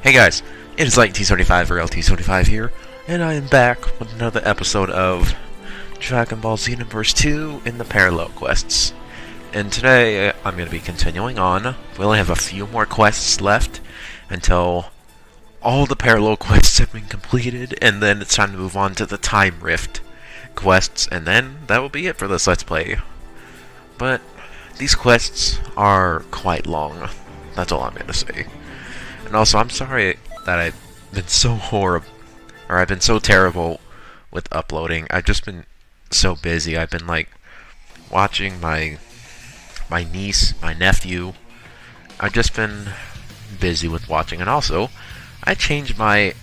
Hey guys, it is LightT75 or LT75 here, and I am back with another episode of Dragon Ball Xenoverse 2 in the Parallel Quests. And today, I'm going to be continuing on. We only have a few more quests left until all the Parallel Quests have been completed, and then it's time to move on to the Time Rift quests, and then that will be it for this Let's Play. But these quests are quite long. That's all I'm going to say. And also, I'm sorry that I've been so I've been so terrible with uploading. I've just been so busy. I've been, like, watching my niece, my nephew. I've just been busy with watching. And also, I changed my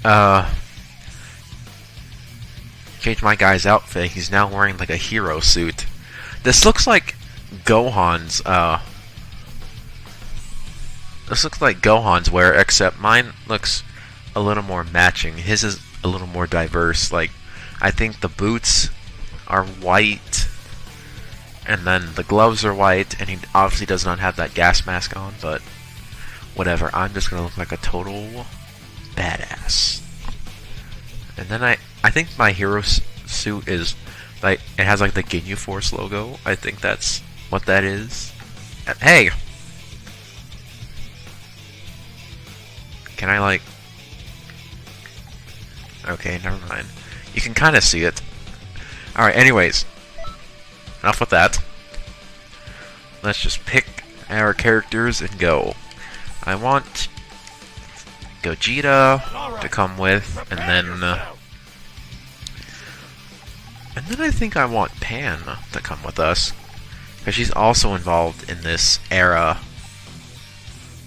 guy's outfit. He's now wearing, like, a hero suit. This looks like Gohan's, This looks like Gohan's wear, except mine looks a little more matching. His is a little more diverse. Like, I think the boots are white, and then the gloves are white, and he obviously does not have that gas mask on, but whatever. I'm just gonna look like a total badass. And then I think my hero suit is, like, it has, like, the Ginyu Force logo. I think that's what that is. Hey! Can I, like... Okay, never mind. You can kind of see it. Alright, anyways. Enough with that. Let's just pick our characters and go. I want Gogeta to come with, and then I think I want Pan to come with us, because she's also involved in this era.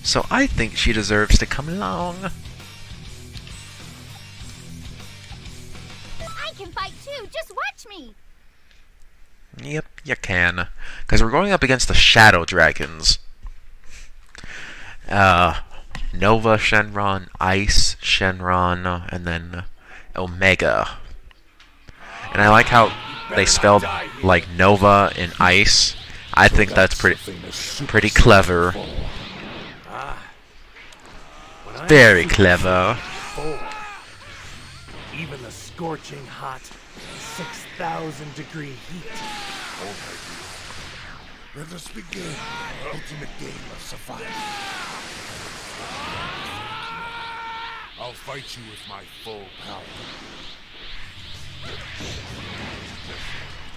So I think she deserves to come along. I can fight too, just watch me! Yep, you can. Because we're going up against the Shadow Dragons. Nova Shenron, Ice Shenron, and then Omega. And I like how they spelled, like, Nova in Ice. I think that's pretty clever. Very clever. Even the scorching hot 6,000 degree heat. Let us begin the ultimate game of survival. I'll fight you with my full power.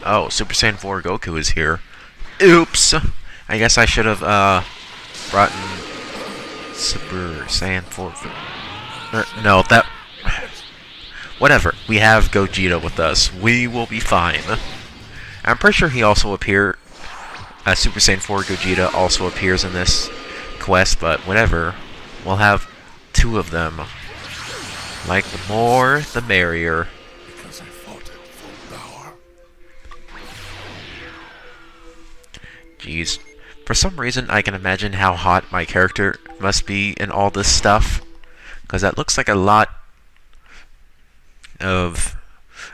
Oh, Super Saiyan 4 Goku is here. Oops! I guess I should have, brought in Super Saiyan 4. No, that... Whatever. We have Gogeta with us. We will be fine. I'm pretty sure he also appeared... Super Saiyan 4 Gogeta also appears in this quest, but whatever. We'll have two of them. Like, the more, the merrier. Because I fought at full power. Jeez. For some reason, I can imagine how hot my character must be in all this stuff. Because that looks like a lot of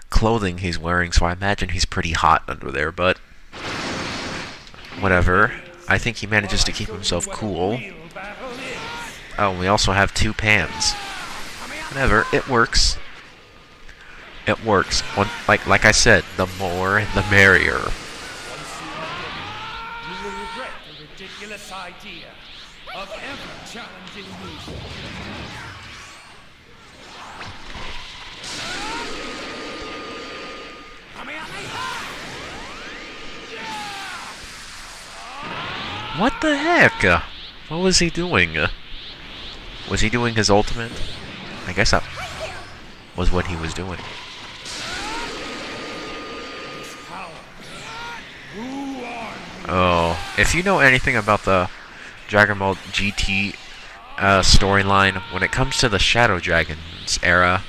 clothing he's wearing, so I imagine he's pretty hot under there, but whatever. I think he manages to keep himself cool. Oh, we also have two Pans. Whatever, it works. It works. Like I said, the more, the merrier. Ridiculous idea of ever challenging me. What the heck? What was he doing? Was he doing his ultimate? I guess that was what he was doing. Oh, if you know anything about the Dragon Ball GT storyline, when it comes to the Shadow Dragons era,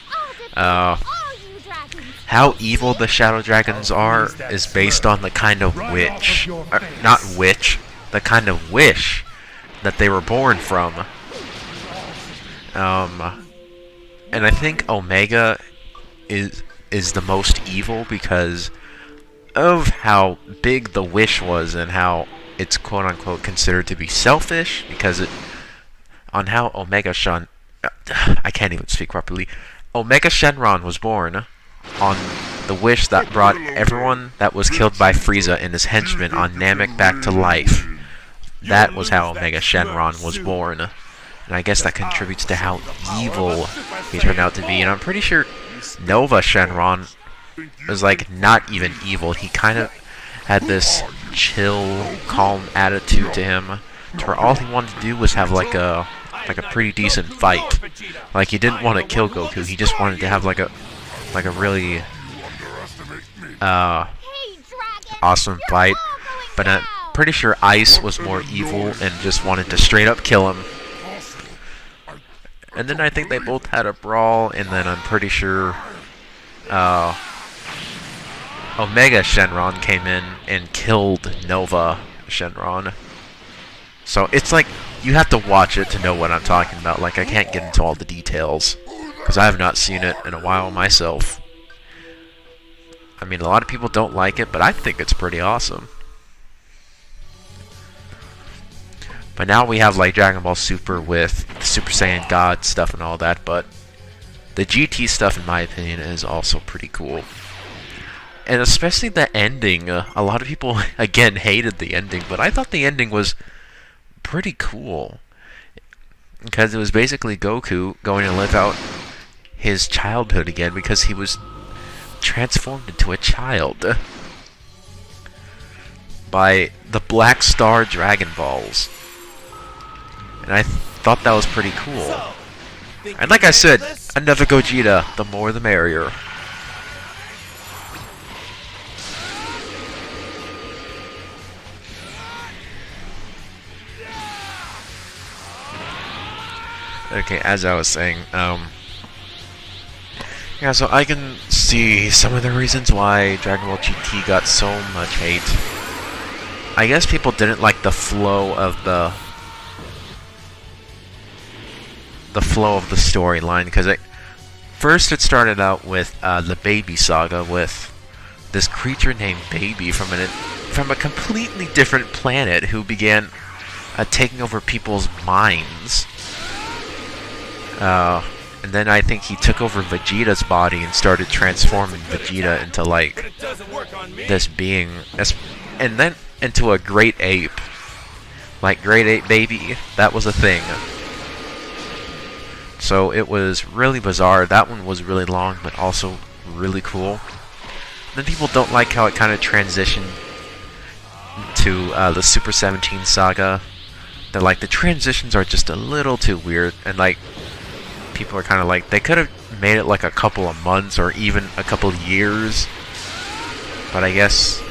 how evil the Shadow Dragons are is based on the kind of witch, not witch, the kind of wish that they were born from. And I think Omega is the most evil because of how big the wish was and how it's quote-unquote considered to be selfish, because on how Omega I can't even speak properly. Omega Shenron was born on the wish that brought everyone that was killed by Frieza and his henchmen on Namek back to life. That was how Omega Shenron was born. And I guess that contributes to how evil he turned out to be. And I'm pretty sure Nova Shenron was like not even evil. He kind of had this chill, calm attitude to him, to where all he wanted to do was have like a pretty decent fight. Like he didn't want to kill Goku. He just wanted to have like a really awesome fight. But I'm pretty sure Ice was more evil and just wanted to straight up kill him. And then I think they both had a brawl, and then I'm pretty sure Omega Shenron came in and killed Nova Shenron. So it's like, you have to watch it to know what I'm talking about. Like, I can't get into all the details, because I have not seen it in a while myself. I mean, a lot of people don't like it, but I think it's pretty awesome. But now we have like Dragon Ball Super with the Super Saiyan God stuff and all that, but the GT stuff, in my opinion, is also pretty cool. And especially the ending. A lot of people, again, hated the ending, but I thought the ending was pretty cool. Because it was basically Goku going to live out his childhood again, because he was transformed into a child by the Black Star Dragon Balls. And I thought that was pretty cool. And like I said, another Gogeta, the more the merrier. Okay, as I was saying, yeah, so I can see some of the reasons why Dragon Ball GT got so much hate. I guess people didn't like the flow of the storyline, because first it started out with the Baby Saga, with this creature named Baby from a completely different planet who began taking over people's minds. And then I think he took over Vegeta's body and started transforming Vegeta into like this being, and then into a great ape. Like Great Ape Baby, that was a thing. So it was really bizarre. That one was really long, but also really cool. Then people don't like how it kind of transitioned to the Super 17 saga. They're like, the transitions are just a little too weird, and like, people are kind of like, they could have made it like a couple of months or even a couple of years. But I guess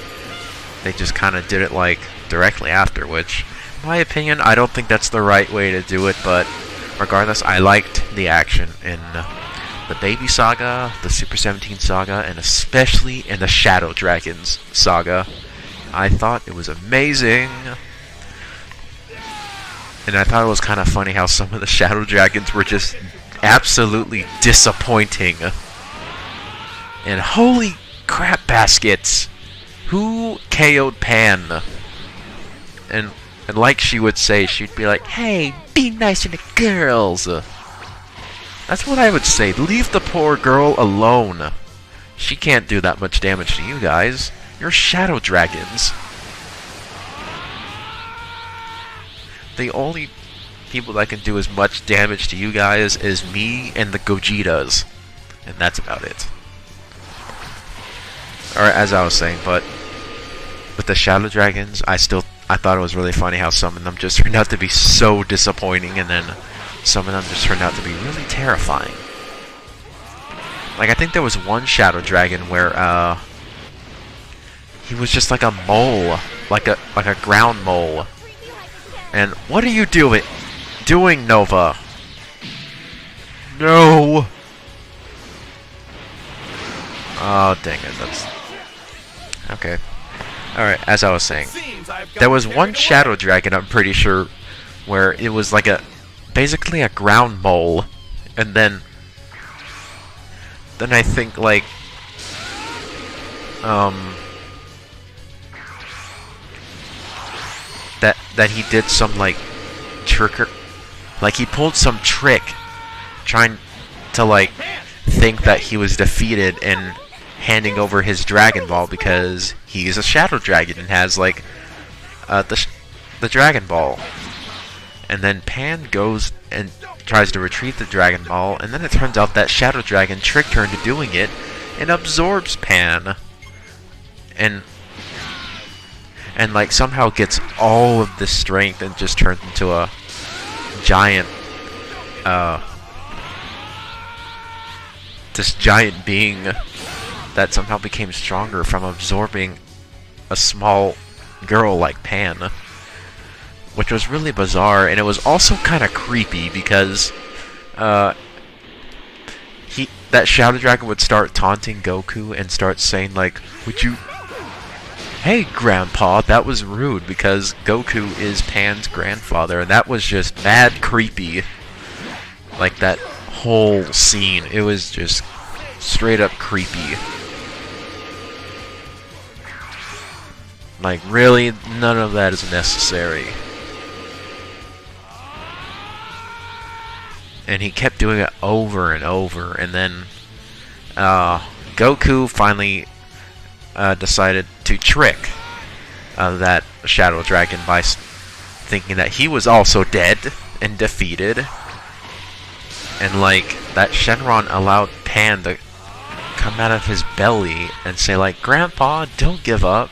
they just kind of did it like directly after, which, in my opinion, I don't think that's the right way to do it, but regardless, I liked the action in the Baby Saga, the Super 17 Saga, and especially in the Shadow Dragons Saga. I thought it was amazing. And I thought it was kind of funny how some of the Shadow Dragons were just absolutely disappointing. And holy crap baskets! Who KO'd Pan? And like she would say, she'd be like, hey, be nice to the girls. That's what I would say. Leave the poor girl alone. She can't do that much damage to you guys. You're Shadow Dragons. The only people that can do as much damage to you guys is me and the Gogetas. And that's about it. Alright, as I was saying, but with the Shadow Dragons, I thought it was really funny how some of them just turned out to be so disappointing, and then some of them just turned out to be really terrifying. Like, I think there was one Shadow Dragon where, he was just like a mole, like a ground mole. And what are you doing, Nova? No! Oh, dang it, that's... Okay. Alright, as I was saying, there was one Shadow Dragon, I'm pretty sure, where it was like basically a ground mole, and then I think like, that he did some like trick, like he pulled some trick trying to, like, think that he was defeated and handing over his Dragon Ball because he's a Shadow Dragon and has, like, the Dragon Ball. And then Pan goes and tries to retrieve the Dragon Ball, and then it turns out that Shadow Dragon tricked her into doing it and absorbs Pan. And like somehow gets all of this strength and just turns into a giant this giant being that somehow became stronger from absorbing a small girl like Pan, which was really bizarre. And it was also kind of creepy because that Shadow Dragon would start taunting Goku and start saying like, would you... Hey, Grandpa, that was rude, because Goku is Pan's grandfather, and that was just mad creepy. Like, that whole scene, it was just straight up creepy. Like, really, none of that is necessary. And he kept doing it over and over, and then Goku finally decided to trick that Shadow Dragon by thinking that he was also dead and defeated. And like, that Shenron allowed Pan to come out of his belly and say like, Grandpa, don't give up.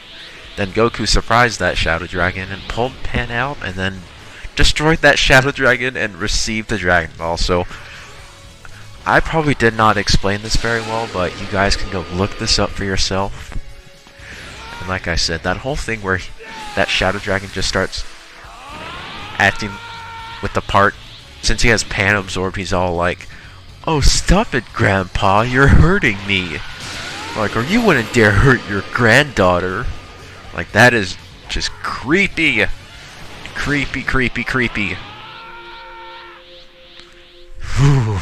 Then Goku surprised that Shadow Dragon and pulled Pan out and then destroyed that Shadow Dragon and received the Dragon Ball. So I probably did not explain this very well, but you guys can go look this up for yourself. And like I said, that whole thing where that Shadow Dragon just starts acting with the part, since he has Pan absorbed, he's all like, oh, stop it, Grandpa, you're hurting me. Like, or you wouldn't dare hurt your granddaughter. Like, that is just creepy. Creepy, creepy, creepy. Whew.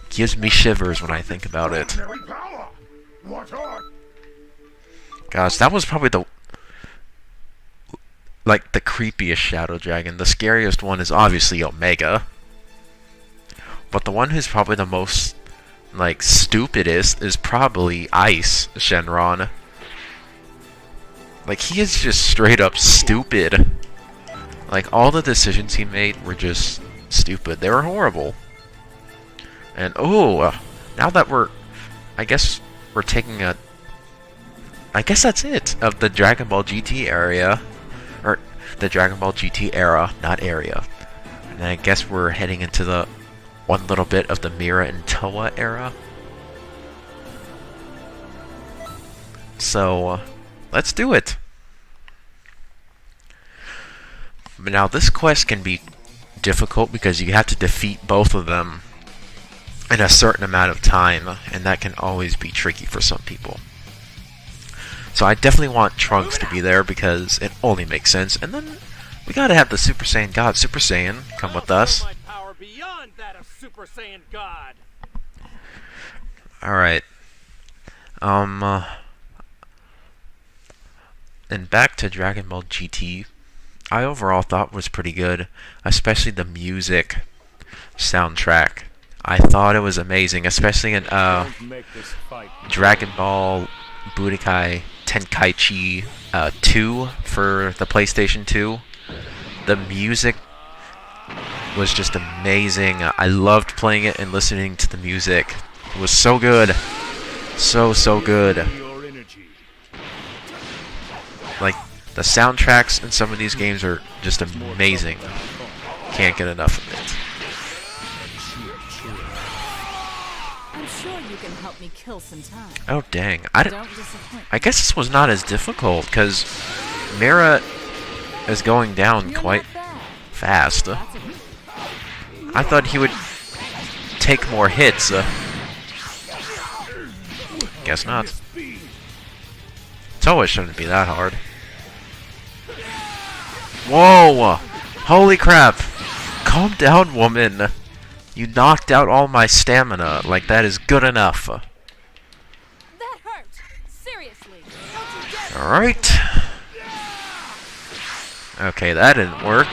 Gives me shivers when I think about it. Gosh, that was probably the creepiest Shadow Dragon. The scariest one is obviously Omega. But the one who's probably the most, like, stupidest is probably Ice Shenron. Like, he is just straight up stupid. Like, all the decisions he made were just stupid. They were horrible. And, now that I guess we're taking a... I guess that's it of the Dragon Ball GT area. Or, the Dragon Ball GT era, not area. And I guess we're heading into the one little bit of the Mira and Towa era. So, let's do it. But now, this quest can be difficult because you have to defeat both of them in a certain amount of time, and that can always be tricky for some people. So I definitely want Trunks to be there because it only makes sense. And then we gotta have the Super Saiyan God, Super Saiyan, come with us. Alright. And back to Dragon Ball GT. I overall thought was pretty good, especially the music soundtrack. I thought it was amazing, especially in Dragon Ball Budokai Tenkaichi 2 for the PlayStation 2. The music was just amazing. I loved playing it and listening to the music. It was so good. So good. Like, the soundtracks in some of these games are just amazing. Can't get enough of it. I'm sure you can help me kill some time. Oh dang! I guess this was not as difficult because Mira is going down quite fast. I thought he would take more hits. Guess not. Towa shouldn't be that hard. Whoa! Holy crap! Calm down, woman! You knocked out all my stamina. Like, that is good enough. That hurt. Seriously. Alright. Okay, that didn't work.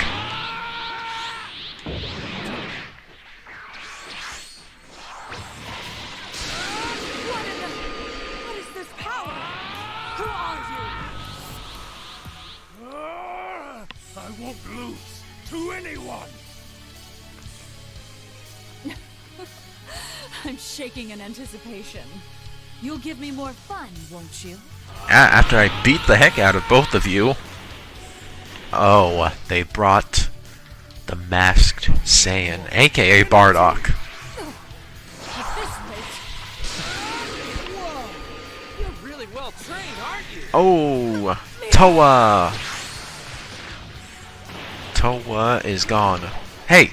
Who are you? I won't lose to anyone. I'm shaking in anticipation. You'll give me more fun, won't you? After I beat the heck out of both of you. Oh, they brought the masked Saiyan, aka Bardock. At this rate. Whoa! You're really well trained, aren't you? Oh, Towa. Towa is gone. Hey,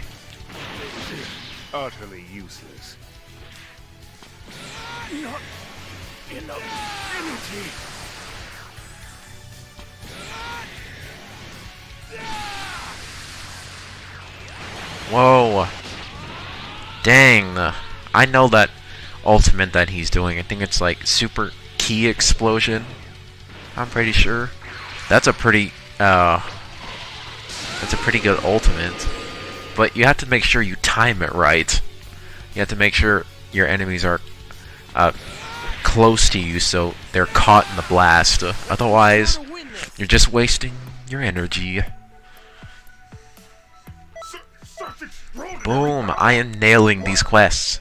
Utterly useless. Not enough energy. whoa. Dang. I know that ultimate that he's doing. I think it's like super key explosion. I'm pretty sure. That's a pretty good ultimate. But you have to make sure you time it right. You have to make sure your enemies are close to you so they're caught in the blast. Otherwise, you're just wasting your energy. Boom! I am nailing these quests.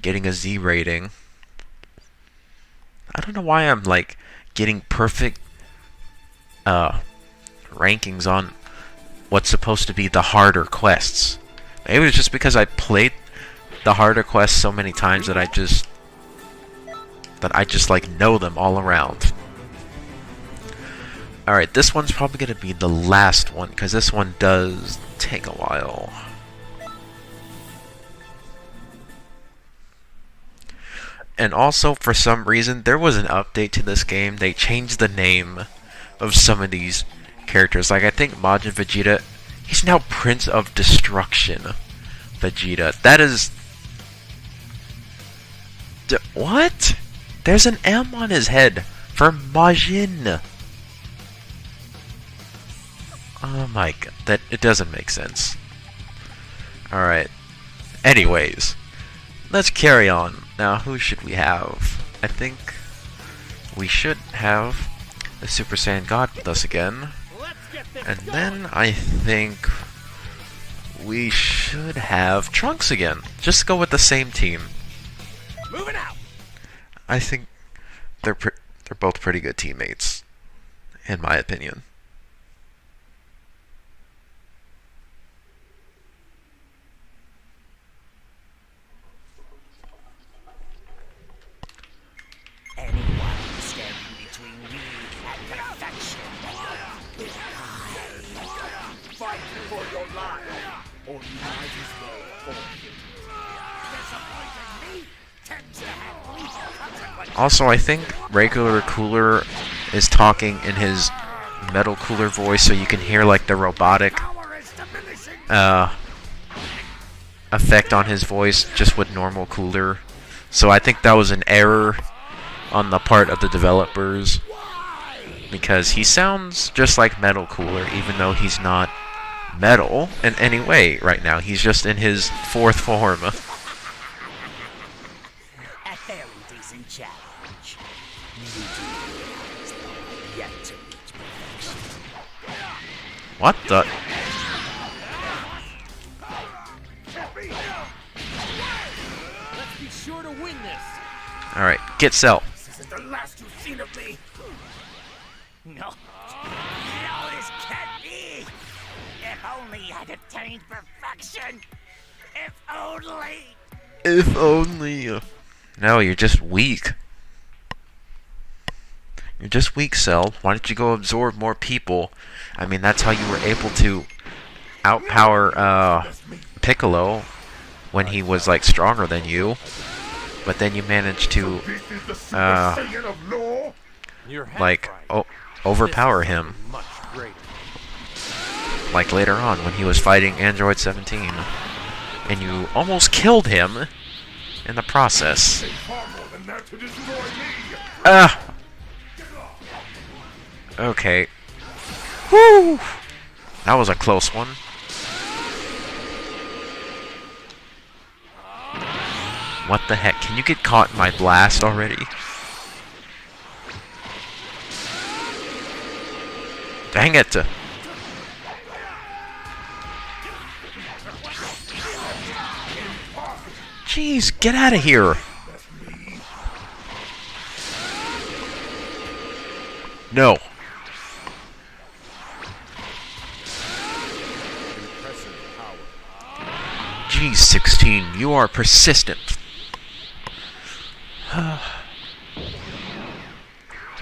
Getting a Z rating. I don't know why I'm like getting perfect rankings on what's supposed to be the harder quests. Maybe it's just because I played the harder quests so many times that I just like know them all around. Alright, this one's probably gonna be the last one, because this one does take a while. And also, for some reason, there was an update to this game. They changed the name of some of these characters. Like, I think Majin Vegeta, he's now Prince of Destruction Vegeta. That is... what? There's an M on his head for Majin. Oh my god, it doesn't make sense. Alright. Anyways, let's carry on. Now, who should we have? I think we should have the Super Saiyan God with us again. And then I think we should have Trunks again. Just go with the same team. Moving out. I think they're both pretty good teammates, in my opinion. Anyone standing between me and perfection will die. Fight for your life, or you might as well forfeit. Disappointing me tends to have lethal consequences. Also, I think regular Cooler is talking in his Metal Cooler voice, so you can hear like the robotic Power is diminishing. effect on his voice just with normal Cooler. So I think that was an error on the part of the developers, because he sounds just like Metal Cooler, even though he's not metal in any way right now. He's just in his fourth form. A very decent challenge. You do realize that I've yet to reach perfection. What the? Let's be sure to win this. Alright, get Cell. This isn't the last you've seen of me. No. No, this can't be. If only I'd obtained perfection. If only. If only. No, you're just weak. You're just weak, Cell. Why don't you go absorb more people? I mean, that's how you were able to outpower Piccolo when he was like stronger than you. But then you managed to like overpower him. Much greater. Like later on when he was fighting Android 17. And you almost killed him in the process. Okay. Woo! That was a close one. What the heck? Can you get caught in my blast already? Dang it! Jeez, get out of here! No. Geez, 16, you are persistent.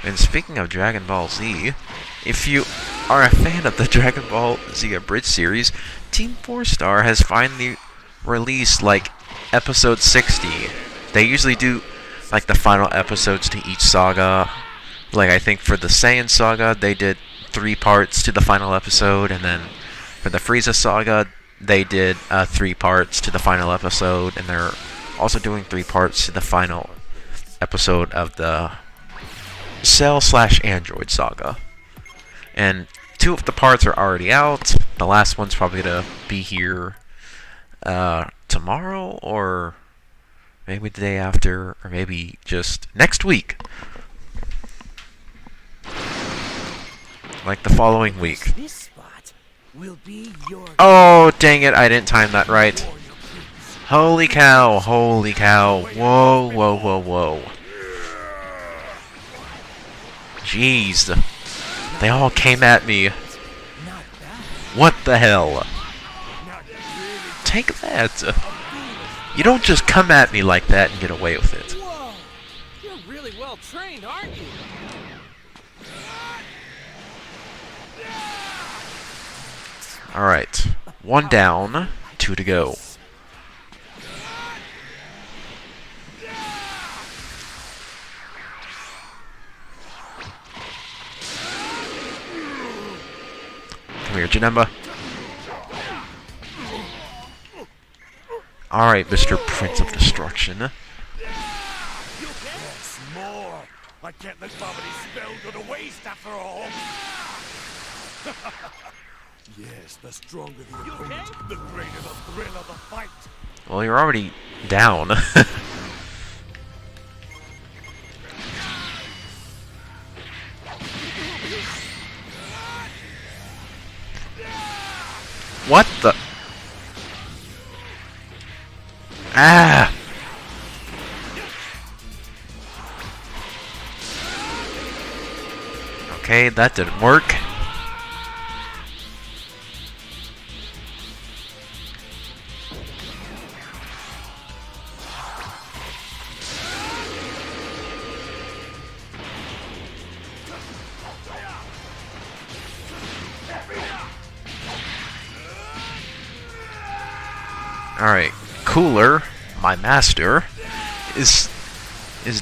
And speaking of Dragon Ball Z, if you are a fan of the Dragon Ball Z Abridged series, Team 4 Star has finally released, like, episode 60. They usually do, like, the final episodes to each saga. Like, I think for the Saiyan Saga, they did 3 parts to the final episode, and then for the Frieza Saga, they did 3 parts to the final episode, and they're also doing 3 parts to the final episode of the Cell/Android Saga. And 2 of the parts are already out. The last one's probably gonna be here tomorrow, or maybe the day after, or maybe just next week. Like the following week. This spot will be your Oh, dang it, I didn't time that right. Holy cow, holy cow. Whoa, whoa, whoa, whoa. Jeez. They all came at me. What the hell? Take that. You don't just come at me like that and get away with it. Whoa! You're really well trained, aren't you? Alright. 1 down, 2 to go. Come here, Janemba. Alright, Mr. Prince of Destruction. Yes, more. I can't let Bobity's spell go to waste after all. Yes, the stronger the opponent, the greater the thrill of the fight. Well, you're already down. What the? Ah! Okay, that didn't work. Alright, Cooler, my master, is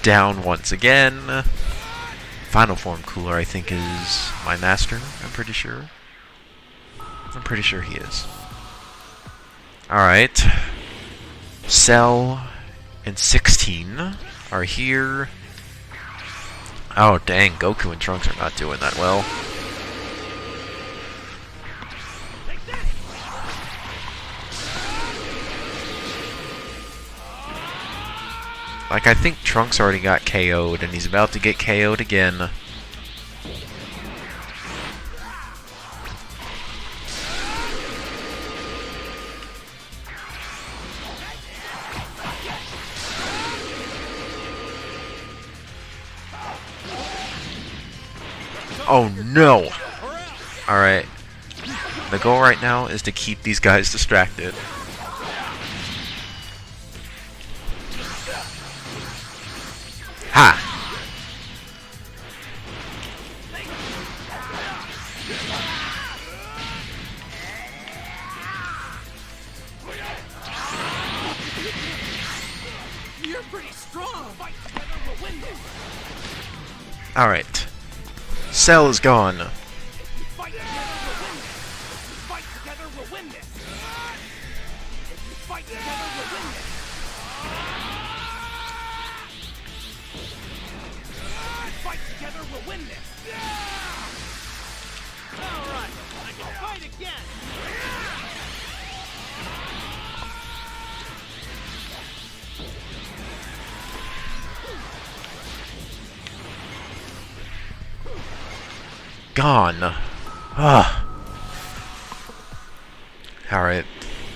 down once again. Final form Cooler, I think, is my master, I'm pretty sure. I'm pretty sure he is. Alright. Cell and 16 are here. Oh dang, Goku and Trunks are not doing that well. Like, I think Trunks already got KO'd, and he's about to get KO'd again. Oh no! Alright. The goal right now is to keep these guys distracted. Ha! You're pretty strong. Fight together, we'll win this. Alright. Cell is gone. Fight together, we'll win this. Fight together, we'll win this. Fight together, we'll win this. Fight together, we'll win this. All right, I can fight again. Gone. Ah. Alright.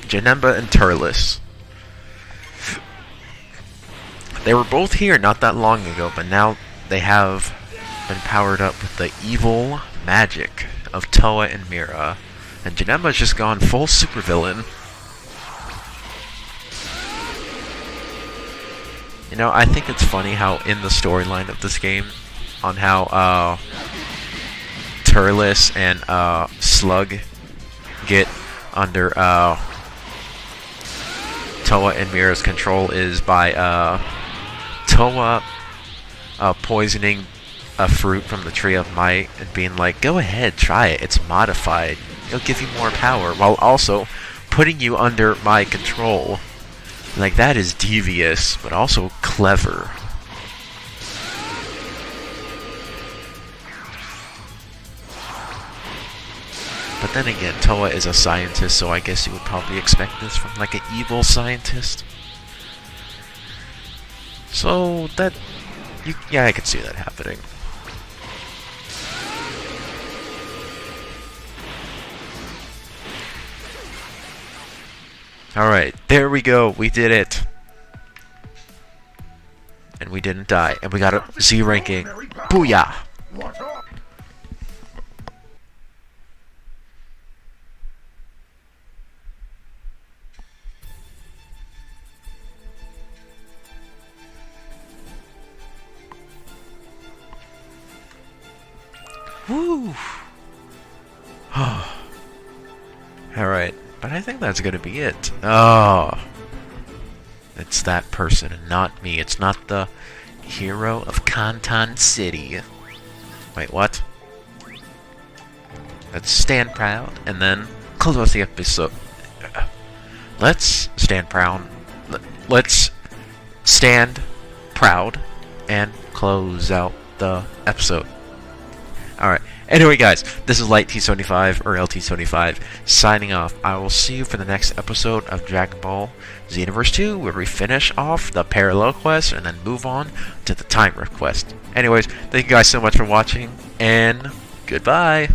Janemba and Turles. They were both here not that long ago, but now they have been powered up with the evil magic of Towa and Mira. And Janemba's just gone full supervillain. You know, I think it's funny how in the storyline of this game, on how Turles and Slug get under Towa and Mira's control is by Towa poisoning a fruit from the Tree of Might and being like, go ahead, try it, it's modified, it'll give you more power, while also putting you under my control. Like, that is devious, but also clever. But then again, Towa is a scientist, so I guess you would probably expect this from, like, an evil scientist. So, that... yeah, I could see that happening. Alright, there we go, we did it. And we didn't die, and we got a Z ranking. Booyah! Woo! Alright, but I think that's gonna be it. Oh! It's that person and not me. It's not the hero of Kantan City. Wait, what? Let's stand proud and then close out the episode. Let's stand proud. Let's stand proud and close out the episode. Alright, anyway guys, this is Light T75, or LT75, signing off. I will see you for the next episode of Dragon Ball Xenoverse 2, where we finish off the parallel quest and then move on to the time quest. Anyways, thank you guys so much for watching, and goodbye!